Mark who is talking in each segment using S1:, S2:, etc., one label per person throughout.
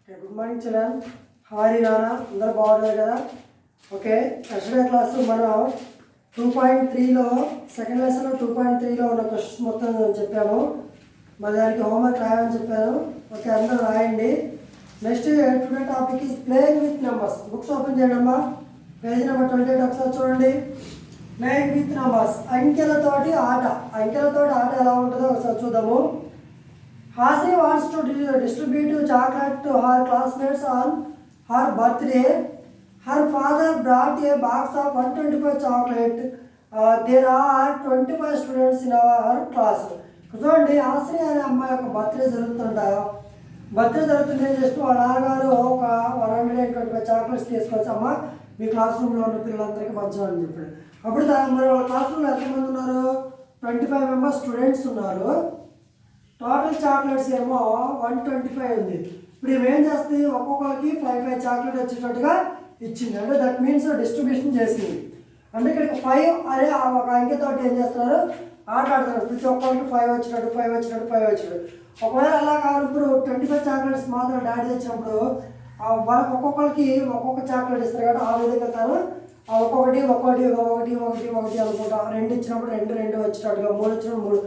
S1: Okay, good morning children. How are you Nana? అందరూ బాగున్నారు కదా? ఓకే, ఎస్టర్డే క్లాస్ మనం 2.3లో సెకండ్ లెసన్ 2.3లో ఉన్న క్వశ్చన్స్ మొత్తం చెప్పాము. మరి దానికి హోంవర్క్ రాయమని చెప్పాను. ఓకే, అందరూ రాయండి. Next today topic is playing with numbers. Books open చేయండి అమ్మా. పేజ్ నెంబర్ 28 ఒకసారి చూడండి. ప్లేయింగ్ విత్ నెంబర్స్, అంకెలతోటి ఆట. అంకెలతోటి ఆట ఎలా ఉంటుందో ఒకసారి చూద్దాము. Hasri wants to distribute chocolate to her classmates on her birthday. Her father brought a box of 125 chocolate. There are 25 students in our class. చూడండి, హాస్ని అనే అమ్మాయి యొక్క బర్త్డే జరుగుతుంటే జస్ట్ వాళ్ళ నాన్నగారు ఒక 125 చాక్లెట్స్ తీసుకొచ్చి అమ్మ మీ క్లాస్ రూమ్లో ఉన్న పిల్లలందరికీ పంచాలని చెప్పాడు. అప్పుడు మరి వాళ్ళ క్లాస్ రూమ్లో ఎంతమంది ఉన్నారు? 25 మెంబర్స్ స్టూడెంట్స్ ఉన్నారు. టోటల్ చాక్లెట్స్ ఏమో 125 ఉంది. ఇప్పుడు ఏం చేస్తుంది? ఒక్కొక్కరికి 5 చాక్లెట్ వచ్చేటట్టుగా ఇచ్చింది. అంటే దట్ మీన్స్ డిస్ట్రిబ్యూషన్ చేసింది. అంటే ఇక్కడికి 5 అనే ఒక అంకెతో ఏం చేస్తున్నారు? ఆట ఆడుతున్నారు. ప్రతి ఒక్కరికి 5 వచ్చినట్టు. ఒకవేళ అలా కాదు, ఇప్పుడు 25 చాక్లెట్స్ మాత్రం డాడీ తెచ్చినప్పుడు ఒక్కొక్కరికి ఒక్కొక్క చాక్లెట్ ఇస్తారు కాబట్టి ఆ విధంగా తాను ఒక్కొక్కటి అనుకుంటా. 2 ఇచ్చినప్పుడు 2 వచ్చినట్టుగా, 3 వచ్చినప్పుడు 3.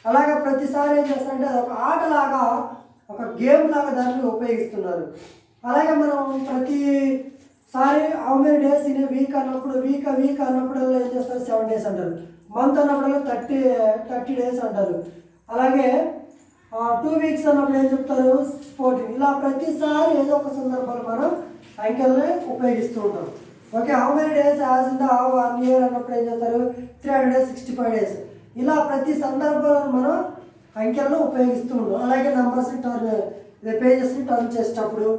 S1: అలాగే ప్రతిసారి ఏం చేస్తారంటే అది ఒక ఆటలాగా, ఒక గేమ్ లాగా దాన్ని ఉపయోగిస్తున్నారు. అలాగే మనం ప్రతిసారి how many days in week అన్నప్పుడు వీక్ అన్నప్పుడల్లా ఏం చేస్తారు? 7 days అంటారు. మంత్ అన్నప్పుడల్లా 30 days అంటారు. అలాగే 2 weeks అన్నప్పుడు ఏం చెప్తారు? 14. ఇలా ప్రతిసారి ఏదో ఒక సందర్భంలో మనం అంకెల్ని ఉపయోగిస్తూ ఉంటాం. Okay, how many days as in the 1 year అన్నప్పుడు ఏం చేస్తారు? 365 days. ఇలా ప్రతి సందర్భంలో మనం అంకెలను ఉపయోగిస్తూ ఉంటాం. అలాగే నెంబర్స్ని పేజెస్ని టర్న్ చేసేటప్పుడు,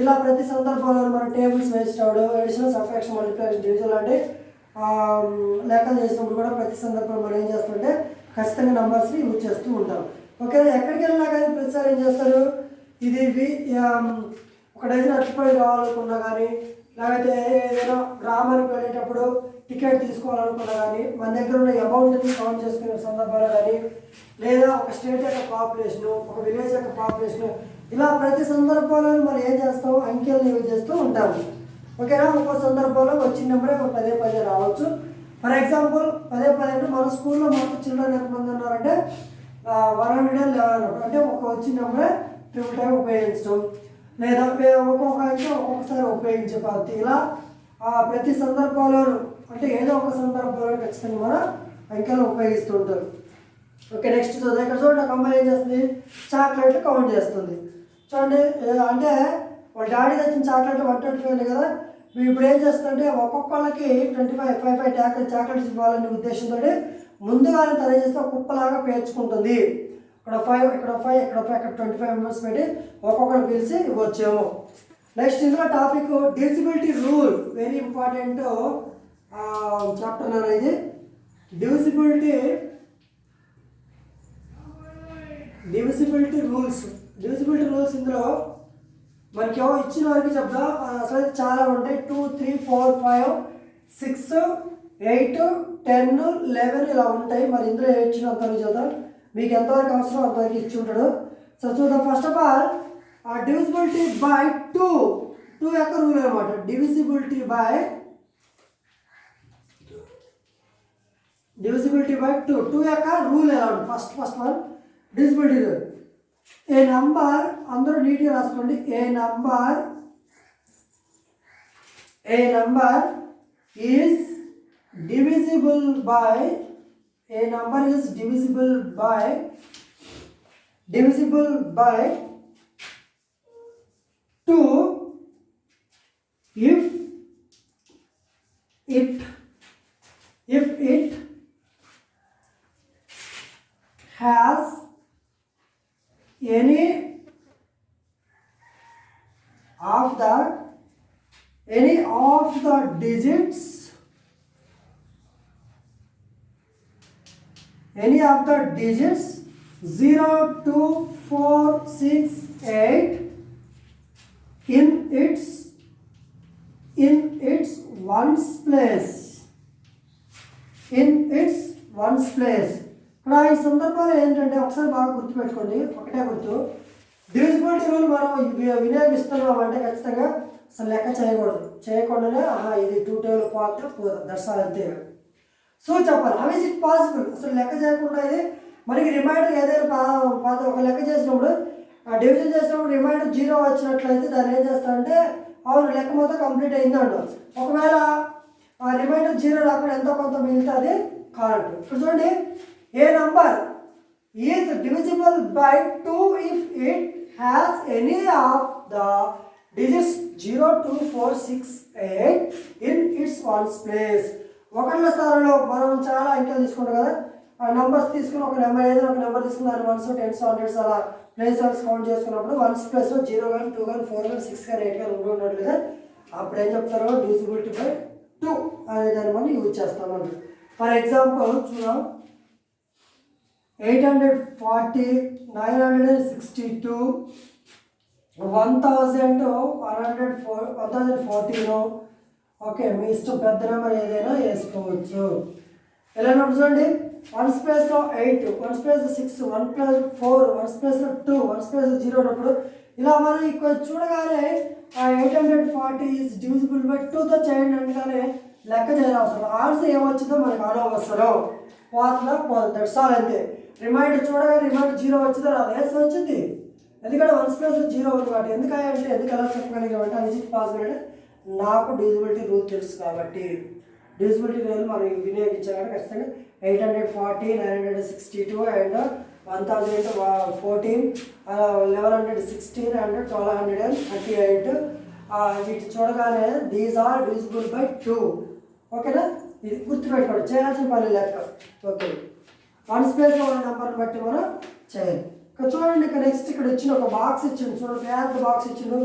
S1: ఇలా ప్రతి సందర్భంలో మనం టేబుల్స్ వేసేటప్పుడు, ఎడిషన్, సబ్ట్రాక్షన్, మల్టిప్లికేషన్, డివిజన్ లాంటి లెక్కలు చేసినప్పుడు కూడా ప్రతి సందర్భంలో మనం ఏం చేస్తుంటే ఖచ్చితంగా నెంబర్స్ని యూజ్ చేస్తూ ఉంటాం. ఓకే, ఎక్కడికి వెళ్ళినా కానీ ప్రతిసారి ఏం చేస్తారు? ఇది ఒక డజన్ అరటిపళ్ళు కావాలనుకున్నా కానీ, లేకపోతే ఏదైనా గ్రామానికి వెళ్ళేటప్పుడు టికెట్ తీసుకోవాలనుకున్నా కానీ, మన దగ్గర ఉన్న అమౌంట్ని కౌంట్ చేసుకునే సందర్భాలు కానీ, లేదా ఒక స్టేట్ యొక్క పాపులేషను, ఒక విలేజ్ యొక్క పాపులేషను, ఇలా ప్రతి సందర్భంలో మనం ఏం చేస్తాం? అంకెలను యూజ్ చేస్తూ ఉంటాము. ఓకేనా? ఒక్కో సందర్భంలో వచ్చిన నెంబరే 10 రావచ్చు. ఫర్ ఎగ్జాంపుల్ 10 అంటే మన స్కూల్లో మొత్తం చిల్డ్రన్ ఎంతమంది ఉన్నారంటే 111 అంటే ఒక వచ్చిన నెంబరే 3 టైం ఉపయోగించడం, లేదా ఒక్కొక్క అంకె ఒక్కొక్కసారి ఉపయోగించే పద్ధతి. ఇలా ప్రతి సందర్భంలోనూ అంటే ఏదో ఒక సందర్భంలో ఖచ్చితంగా మనం అంకెలను ఉపయోగిస్తూ ఉంటారు. ఓకే, నెక్స్ట్ చూద్దాం. ఇక్కడ చూడండి, ఒక అమ్మాయి ఏం చేస్తుంది? చాక్లెట్లు కౌంట్ చేస్తుంది. చూడండి, అంటే వాళ్ళ డాడీ తెచ్చిన చాక్లెట్ 125 ఉంది కదా. ఇప్పుడు ఏం చేస్తుందంటే ఒక్కొక్కళ్ళకి 5 చాక్లెట్స్ ఇవ్వాలనే ఉద్దేశంతో ముందుగానే తన చేస్తే ఒక కుప్పలాగా పేర్చుకుంటుంది. ఇక్కడ 5, ఇక్కడ 5, ఇక్కడ 5, ఇక్కడ 25 మెంబర్స్ పెట్టి ఒక్కొక్కరు పిలిచి ఇవ్వచ్చేమో. నెక్స్ట్ ఇందులో topic divisibility rule. Very important chapter నాన్న ఇది. డివిజిబిలిటీ రూల్స్ ఇందులో మనకి ఇచ్చిన వరకు చెప్తా. అసలు చాలా ఉంటాయి. 2, 3, 4, 5, 6, 8, 10, 11 ఇలా ఉంటాయి. మరి ఇందులో ఇచ్చినంతవరకు చూద్దాం. మీకు ఎంతవరకు అవసరం అంతవరకు ఇచ్చి ఉంటాడు. సో చూద్దాం. First of all divisibility by 2 యొక్క రూల్ అనమాట. డివిజిబిలిటీ బై 2 యొక్క రూల్ ఎలా ఉంటుంది? First one divisibility rule. A number, అందరూ నీట్గా రాసుకోండి. A number is divisible by 2 if it has any of the digits 0, 2, 4, 6, 8 in its ones place. ఇక్కడ ఈ సందర్భాలు ఏంటంటే ఒకసారి బాగా గుర్తుపెట్టుకోండి. ఒకటే గుర్తు. డివిజిబిలిటీ రూల్ మనం వినియోగిస్తున్నాం అంటే ఖచ్చితంగా అసలు లెక్క చేయకూడదు, చేయకుండానే ఇది 2 టేబుల్ పోతే పోతుంది, దర్శనం అంతే. సో చెప్పాలి హౌ ఇస్ ఇట్ పాసిబుల్, అసలు లెక్క చేయకుండా ఇది మనకి రిమైండర్ ఏదైనా ఒక లెక్క చేసినప్పుడు డివిజన్ చేసినప్పుడు రిమైండర్ 0 వచ్చినట్లయితే దాన్ని ఏం చేస్తామంటే అవును లెక్క మొత్తం కంప్లీట్ అయిందంట. ఒకవేళ రిమైండర్ 0 రాకుండా ఎంతో కొంత మిగులుతుంది కానట్టు. ఇప్పుడు చూడండి, a number is divisible by 2 if it has any of the digits 0, 2, 4, 6, 8 in its ones place. ఒకళ్ళ స్థానంలో మనం చాలా అంకెలు తీసుకుంటాం కదా, ఆ నెంబర్స్ తీసుకుని ఒక నెంబర్ ఏదైనా ఒక నెంబర్ తీసుకుని దాన్ని 1s, 10s, 100s అలా ప్లేస్ కౌంట్ చేసుకున్నప్పుడు 1s ప్లేస్లో 0 కానీ 2 కానీ 4 కానీ 6 కానీ 8 కానీ ఉన్నట్లుగా అప్పుడు ఏం చెప్తారో డివిజిబిలిటీ బై 2 అనే దాన్ని మనం యూజ్ చేస్తాం అంటే. ఫర్ ఎగ్జాంపుల్ చూద్దాం, 840, 962, 1014. ఓకే, మీ ఇష్టం పెద్ద నెంబర్ ఏదైనా వేసుకోవచ్చు. ఎలా చూడండి, 1s ప్లేస్లో 8, 1s ప్లేస్లో 6, 1 ప్లస్ 4, 1s ప్లేస్లో 2, 1s ప్లేస్లో 0 ఉన్నప్పుడు ఇలా మనం ఇక్కడ చూడగానే 840 ఈజ్ డివిజిబుల్ బై 2తో చేయండి అనగానే లెక్క చేయడం అవసరం. ఆన్సర్ ఏమొచ్చిందో మనకు అనవసరం, పోతుందా పోతుంది, దట్స్ ఆల్ అంతే. రిమైండర్ చూడగానే రిమైండర్ 0 వచ్చిందో రాదు, ఎస్ వచ్చింది, ఎందుకంటే 1s ప్లేస్లో 0 ఉంది కాబట్టి. ఎందుకంటే ఎందుకు ఎలా చెప్పగలిగామంటే అది పాసిబుల్ అంటే నాకు డివిజిబిలిటీ రూల్ తెలుసు కాబట్టి. డివిజిబిలిటీ రూల్ మనం వినియోగించాలంటే ఖచ్చితంగా 840, 962 అండ్ 1014, 1116 అండ్ 1238 వీటి చూడగానే దీస్ ఆర్ డివిజిబుల్ బై 2. ఓకేనా, ఇది గుర్తుపెట్టుకోండి, చేయాల్సిన పని లెక్క. ఓకే, 1s ప్లేస్లో ఉన్న నెంబర్ని బట్టి మనం చేయాలి. ఇక్కడ చూడండి, ఇక్కడ నెక్స్ట్ ఇక్కడ ఇచ్చిన ఒక బాక్స్ ఇచ్చిండు, చూడండి పెద్ద బాక్స్ ఇచ్చిండు.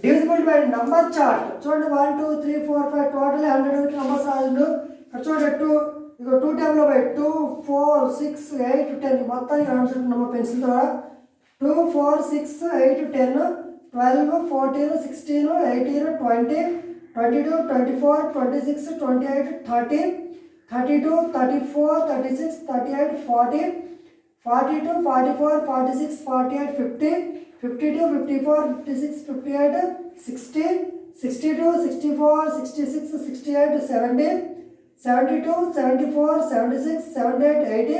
S1: డివిజిబుల్ బై నంబర్ చార్ట్ చూడండి, 1, 2, 3, 4, 5 టోటల్ 100 నెంబర్స్ రాసిండు. ఇక్కడ చూడండి 2 టేబుల్ బై 2, 4, 6, 8, 10 మొత్తం నెంబర్ పెన్సిల్ ద్వారా 2, 4, 6, 8, 10, 12, 14, 16, 18, 20, 22, 24, 26, 28, 30, 32, 34, 36, 38, 40, 42, 44, 46, 48, 50, 52, 54, 56, 58, 60, 62, 64, 66, 68, 70, 72, 74, 76, 78, 80,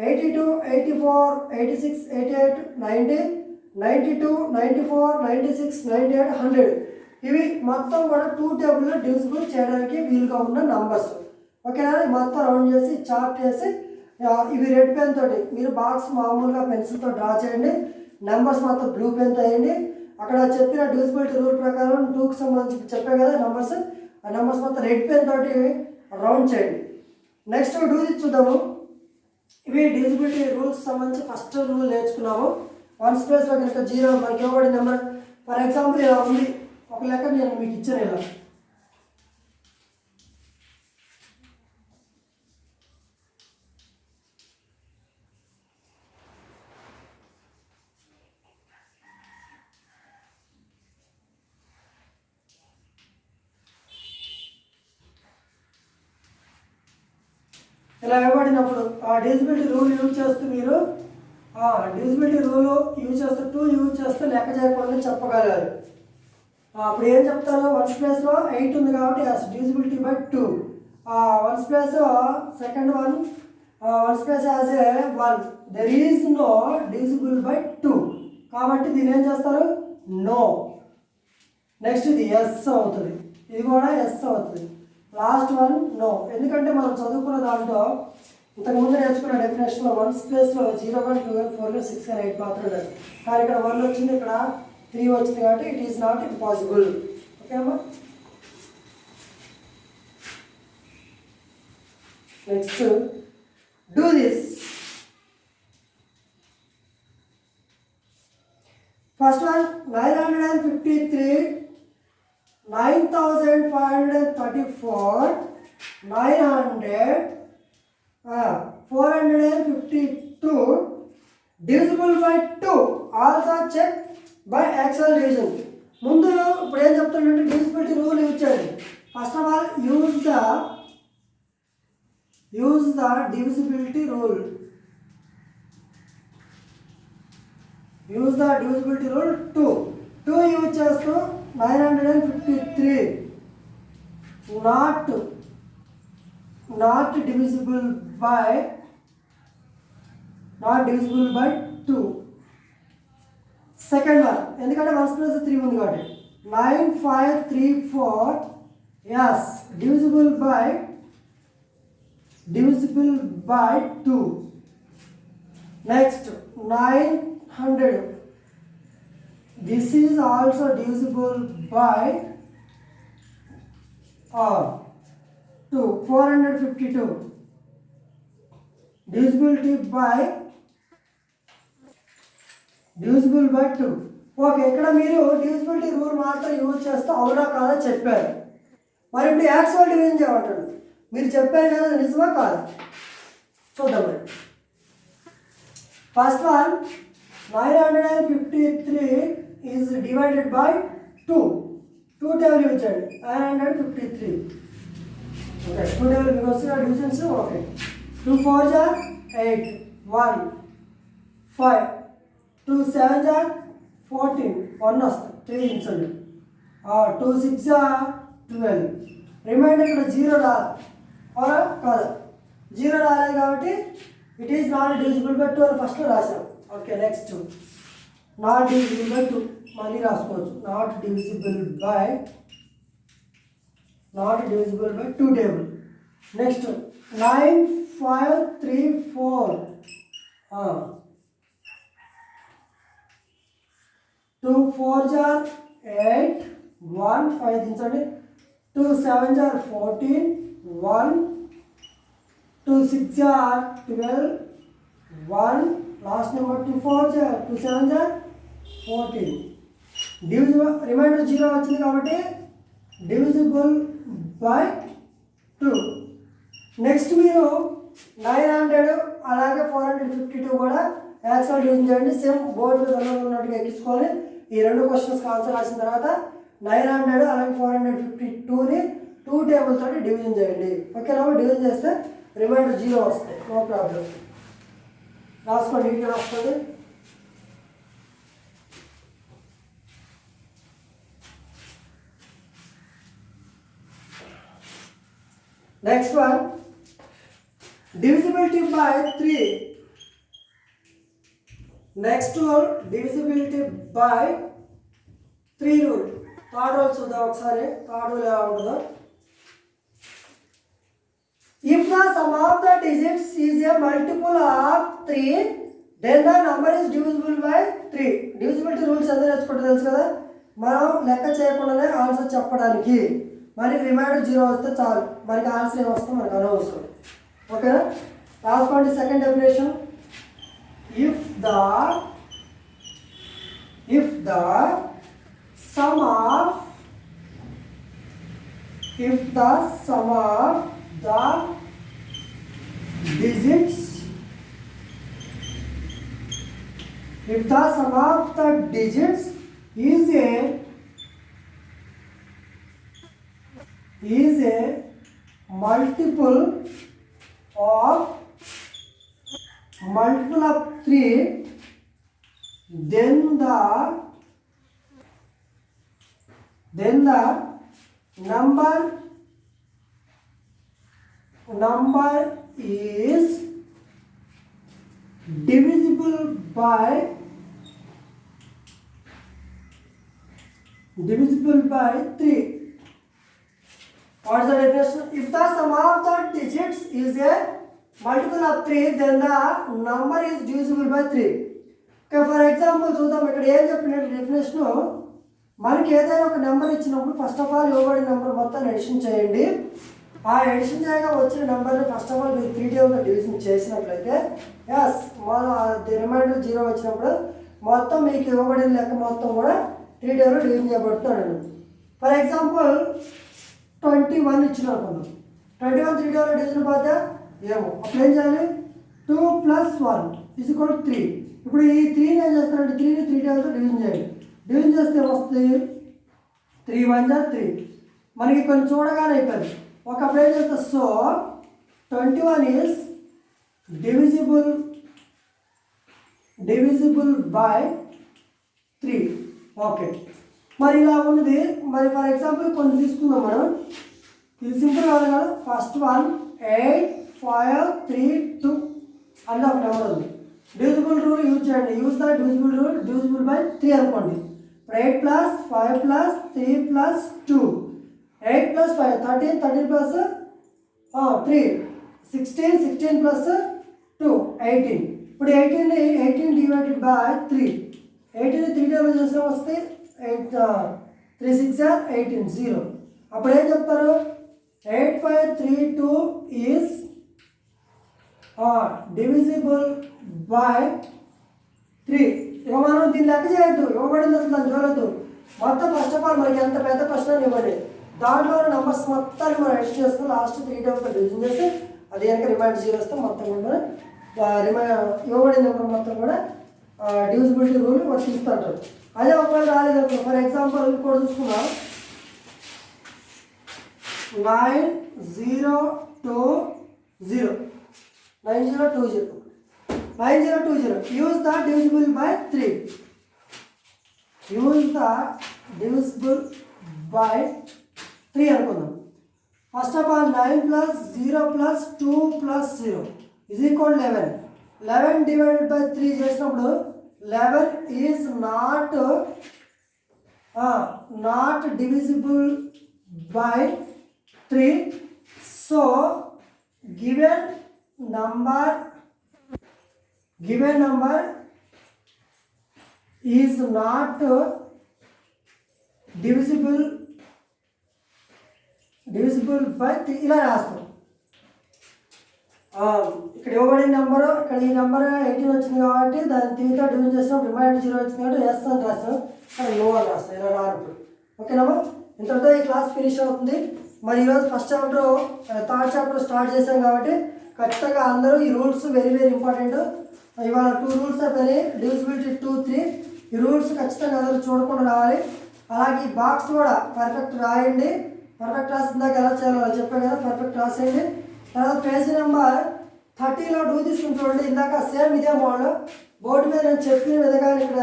S1: 82, 84, 86, 88, 90, 92, 94, 96, 98, 100. ఇవి మొత్తం కూడా 2 టేబుల్లో డివిజిబుల్ చేయడానికి వీలుగా ఉన్న నంబర్స్. ఓకేనా, మొత్తం రౌండ్ చేసి చార్ట్ చేసి ఇవి రెడ్ పెన్ తోటి మీరు బాక్స్ మామూలుగా పెన్సిల్తో డ్రా చేయండి, నెంబర్స్ మొత్తం బ్లూ పెన్తో వేయండి. అక్కడ చెప్పిన డివిజిబిలిటీ రూల్ ప్రకారం 2కి సంబంధించి చెప్పే కదా నెంబర్స్, ఆ నెంబర్స్ మొత్తం రెడ్ పెన్ తోటి రౌండ్ చేయండి. నెక్స్ట్ డూది చూద్దాము. ఇవి డివిజిబిలిటీ రూల్స్ సంబంధించి ఫస్ట్ రూల్ నేర్చుకున్నాము. 1s ప్లేస్లో కనుక 0 మనకి ఇవ్వబడిన నెంబర్ ఫర్ ఎగ్జాంపుల్ ఇలా ఉంది, ఒక లెక్క నేను మీకు ఇచ్చాను ఇలా. ఇలా ఇవ్వబడినప్పుడు ఆ డివిజిబిలిటీ రూల్ యూజ్ చేస్తూ మీరు డివిజిబిలిటీ రూల్ యూజ్ చేస్తూ 2 యూజ్ చేస్తూ లెక్క చేయకుండా చెప్పగలగాలి. అప్పుడు ఏం చెప్తారు, 1s ప్లేస్లో 8 ఉంది కాబట్టి divisibility by 2. 1s place second 1s place as a 1, there is no divisible by 2 కాబట్టి దీని ఏం చేస్తారు, నో. నెక్స్ట్ ఇది ఎస్ అవుతుంది, ఇది కూడా ఎస్ అవుతుంది. లాస్ట్ 1 నో, ఎందుకంటే మనం చదువుకున్న దాంట్లో ఇంతకుముందు నేర్చుకున్న డెఫినేషన్లో 1s ప్లేస్లో 0, 1, 2, 4, 6, 8 మాత్రమే, కానీ ఇక్కడ 1 వచ్చింది, ఇక్కడ 3 వచ్చింది కాబట్టి it is not impossible. Okay అమ్మా. Next do this. First one 953, 9534, 900, 452 divisible by 2. Also check by actual division. ముందు ఇప్పుడు ఏం చెప్తాడంటే డివిజిబిలిటీ రూల్ యూజ్ చేయండి. First of all use the divisibility rule. Use the divisibility rule 2 use చేస్తూ 953 not divisible by 2. Second one ఎందుకంటే 1+3 ఉంది కాబట్టి 9534 yes divisible by 2. Next 900 this is also divisible by 2. 452 divisible by 2. Okay ఇక్కడ మీరు divisibility rule మాత్రం use చేస్తూ అవునా కాదా చెప్పారు. మరి ఇప్పుడు యాక్చువల్ డివిజన్ చేయమంటాడు. మీరు చెప్పారు కదా నిజమా కాదా చూద్దాం. మరి first one 953 is divided by 2 table use చేయండి 953. ఓకే 2 టేబుల్ మీకు వస్తున్న divisions. Okay 2 4s are 8 1 5 2 7s are 14 1 వస్తుంది 3 ఇంచండి 2 6s are 12. రిమైండర్ ఇక్కడ 0 రాదు అవునా కాదు 0 రాలేదు కాబట్టి it is not divisible by 2 అని ఫస్ట్ రాసాం. Okay next not divisible by 2 మళ్ళీ రాసుకోవచ్చు not divisible by 2 table. Next 9534 2 4s are 8 1 5 దించండి 2 7s are 14 1 2 6s are 12 1 last number 2 4s are 2 7s are 14. Divisible remainder 0 వచ్చింది కాబట్టి డివిజిబుల్ బై 2. నెక్స్ట్ మీరు 900 అలాగే 452 కూడా actual division చేయండి. సేమ్ బోర్డు మీద ఉన్నట్టుగా ఎక్కించుకొని ఈ 2 క్వశ్చన్స్కి ఆన్సర్ రాసిన తర్వాత 900 అలాగే 452ని 2 టేబుల్ తోటి డివిజన్ చేయండి. ఓకేనా డివిజన్ చేస్తే రిమైండర్ 0 వస్తాయి. నో ప్రాబ్లం రాసుకోండి నీట్గా రాసుకోండి. Next one divisibility by 3. Next one divisibility by 3 rule. Third rule చూద్దాం ఒకసారి. థర్డ్ రూల్ ఎలా ఉంటుందో. If the sum of the digits is a multiple of 3 then the number is divisible by 3. Divisibility rules ఎంత నేర్చుకుంటే తెలుసు కదా. మనం లెక్క చేయకుండానే ఆన్సర్ చెప్పడానికి మనకి రిమైండర్ 0 వస్తే చాలు. మనకి ఆన్సర్ ఏమొస్తే మనకు అనవసరం. ఓకేనా రాసుకోండి. Second definition if the sum of the digits is a multiple of 3 then the number is divisible by 3. What is the definition? If the sum of the digits is a multiple of 3 then the number is divisible by 3. Okay, for example చూద్దాం. ఇక్కడ ఏం చెప్పిన definition మనకి ఏదైనా ఒక number ఇచ్చినప్పుడు first of all ఇవ్వబడిన number మొత్తం ఎడిషన్ చేయండి. ఆ ఎడిషన్ చేయగా వచ్చిన నెంబర్ని ఫస్ట్ ఆఫ్ ఆల్ మీరు 3 టేబుల్తో డివిజన్ చేసినట్లయితే ఎస్ రిమైండర్ 0 వచ్చినప్పుడు మొత్తం మీకు ఇవ్వబడిన లెక్క మొత్తం కూడా 3 టేబుల్ డివిజన్ చేయబడుతుంది. ఫర్ ఎగ్జాంపుల్ 21 ఇచ్చిన అనుకుందాం. 21 3 టేబుల్ డివిజన్ పోతే ఏమో అప్పుడు ఏం చేయాలి 2 + 1 = 3. ఇప్పుడు ఈ 3ని ఏం చేస్తారంటే 3ని 3 టేబుల్తో డివిజన్ చేయండి. డివిజన్ చేస్తే వస్తుంది 3 1 3. మనకి కొన్ని చూడగానే అయిపోయింది. ఒకప్పుడు ఏం చేస్తా so 21 is divisible by 3. Okay, మరి ఇలా ఉన్నది. మరి ఫర్ ఎగ్జాంపుల్ కొన్ని తీసుకుందాం మనం. ఇది సింపుల్ కాదు కదా. ఫస్ట్ వన్ 8, 5, 3, 2 అన్న ఒక నెంబర్ ఉంది. డివిజిబుల్ రూల్ యూజ్ చేయండి. Use the divisible rule. Divisible by 3 అనుకోండి. ఇప్పుడు 8 plus 5 plus 3 plus 2, 8 plus 5 13, 13 plus 3 16, 16 plus 2 18. ఇప్పుడు 18 డివైడెడ్ బై 3. 18 3 టైమ్స్ చేస్తే వస్తే 8 3 6 18 0. అప్పుడు ఏం చెప్తారు? 8532 ఈజ్ డివిజిబుల్ బై 3. ఇక మనం దీన్ని లెక్క చేయొద్దు, ఇవ్వబడింది అసలు దాన్ని చూడొద్దు. మొత్తం ఫస్ట్ ఆఫ్ ఆల్ మనకి ఎంత పెద్ద ప్రశ్న ఇవ్వండి, దాంట్లో నెంబర్స్ మొత్తాన్ని మనం ఎడిట్ చేసుకుని లాస్ట్ 3 టైమ్స్ డివిజన్ చేసి అది కనుక రిమైండర్ 0 వస్తే మొత్తం కూడా ఇవ్వబడిన నెంబర్ మొత్తం కూడా డివిజిబిలిటీ రూల్ వర్తిస్తుంటారు. అదే ఒకవేళ రాలేదు. ఫర్ ఎగ్జాంపుల్ కూడా చూసుకున్నాం 9020. 9020 use the divisible by 3. Use the divisible by 3 అనుకుందాం. First of all 9 plus 0 plus 2 plus 0 is equal 11. 11 divided by 3 చేసినప్పుడు 11 is not divisible by 3. So given number is not divisible by 3 ఇలా రాస్తాం. ఇక్కడ ఇవ్వబడిన number, ఇక్కడ ఈ నెంబర్ 18 వచ్చింది కాబట్టి దాన్ని 3తో డివిజన్ చేస్తాం. రిమైండర్ 0 వచ్చింది కాబట్టి ఎస్ అని రాస్తాం, కానీ నో అని రాస్తాం. ఇలా రానప్పుడు ఓకేనామా. ఇంతటితో ఈ క్లాస్ ఫినిష్ అవుతుంది. మరి ఈరోజు first chapter, third chapter start చేసాం కాబట్టి ఖచ్చితంగా అందరూ ఈ రూల్స్ వెరీ వెరీ ఇంపార్టెంట్. ఇవాళ 2 రూల్స్ అయిపోయినాయి, డివిజిబిలిటీ 2, 3. ఈ రూల్స్ ఖచ్చితంగా అందరూ చూడకుండా రావాలి. అలాగే ఈ బాక్స్ కూడా పర్ఫెక్ట్ రాయండి. పర్ఫెక్ట్ రాసిందాక ఎలా చేయాలో అలా చెప్పాను కదా, పర్ఫెక్ట్ రాసేయండి. తర్వాత పేజీ నెంబర్ 30లో డూ తీసుకుని చూడండి. ఇందాక సేమ్ ఇదే మోడల్ బోర్డు మీద నేను చెప్పిన విధంగా ఇక్కడ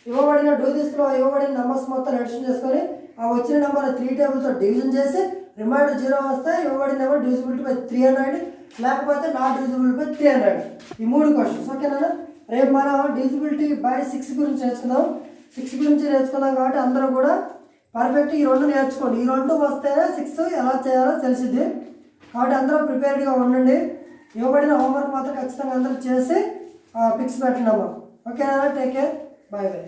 S1: ఇవ్వబడిన డూ తీసుకులో ఇవ్వబడిన నెంబర్స్ మొత్తం ఎడిషన్ చేసుకొని ఆ వచ్చిన నెంబర్ 3 టేబుల్తో డివిజన్ చేసి రిమైండర్ 0 వస్తే ఇవ్వబడిన నెంబర్ డివిజిబిలిటీ బై 3 అన్నాడు, లేకపోతే నాట్ డివిజిబుల్ బై 3 అన్నాడు. ఈ 3 క్వశ్చన్స్ ఓకేనా. రేపు మనం డివిజిబిలిటీ బై 6 గురించి నేర్చుకుందాం. 6 గురించి నేర్చుకుందాం కాబట్టి అందరూ కూడా పర్ఫెక్ట్ ఈ 2 నేర్చుకోండి. ఈ 2 వస్తేనే 6 ఎలా చేయాలో తెలిసిద్ది. కాబట్టి అందరూ ప్రిపేర్డ్గా ఉండండి. ఇవ్వబడిన హోంవర్క్ మాత్రం ఖచ్చితంగా అందరూ చేసి పిక్స్ పెట్టండి అమ్మా. ఓకేనా. Take care, bye bye.